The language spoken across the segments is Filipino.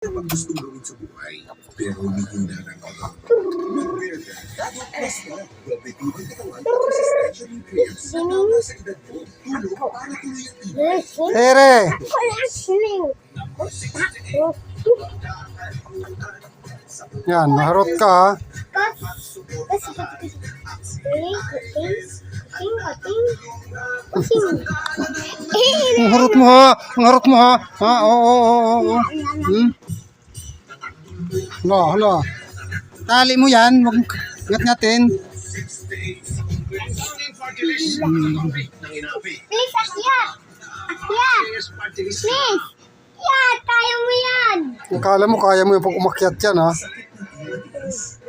Kapag gustong gawin sa buhay, pero hindi hinda ng ako. Mag-Bearda, dapat plus na. Well-defined katawan at resistensya nutrients na tama sa edad mo. Tulong para tuloy ang tibay. Tere! Yan, maharot ka ha. Ang harot mo ha. Ang harot mo ha. Ha? Oo. Hala, hala. Tali mo yan. Huwag ngat-ngatin. Please, akyat! Akyat! Please! Akyat! Kaya mo yan! Akala mo kaya mo yung pag umakyat yan ha. Please,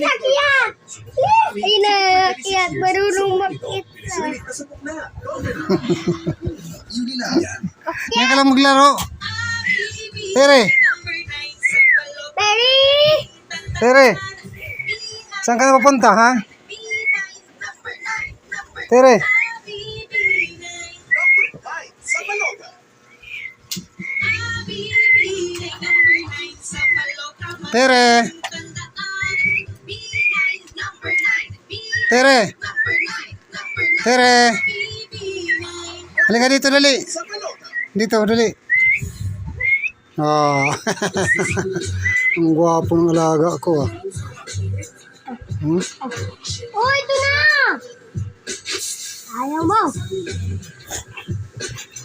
akyat! Please! Ay na, akyat. Marunong makyat na. Ngayon ka lang maglaro. Tere! Terry! Tere! Saan ka na papunta ha? Tere! Tere! Tere! Tere! Halika dito, dali. Dito, dali. Ah. Ang gwapo ng alaga ko ah. Oh, ito na! Ayaw mo!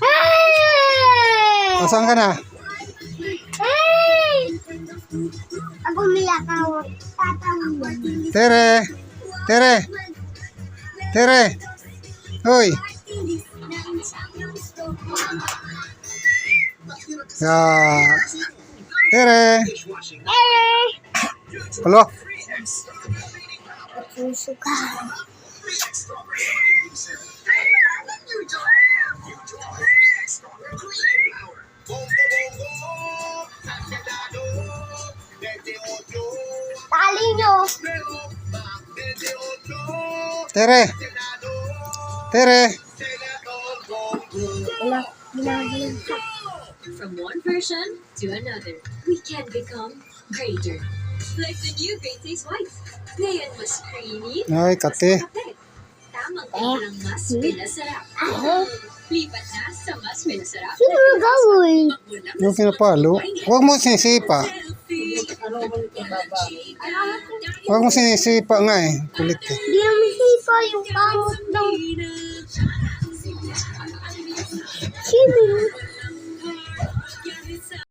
Hey! Saan ka na? Hey! Ako nilakaw. Tatawin. Tere! Tere! Tere! Hoy! Yeah. Tere! Hey! Halo? Puso ka. Tali nyo. Tere! Tere! From one version to another, we can become greater. Like the new Great Taste White. Ngayon mas creamy, Ay, kate. kape. Tamang timplang mas pinasarap. Lipat na sa mas pinasarap. Sino gawin? Yung pinapalo. Huwag mo sinisipa. Huwag mo sinisipa nga eh. Kulit eh. Di naman sipa yung kamot ng... Sino?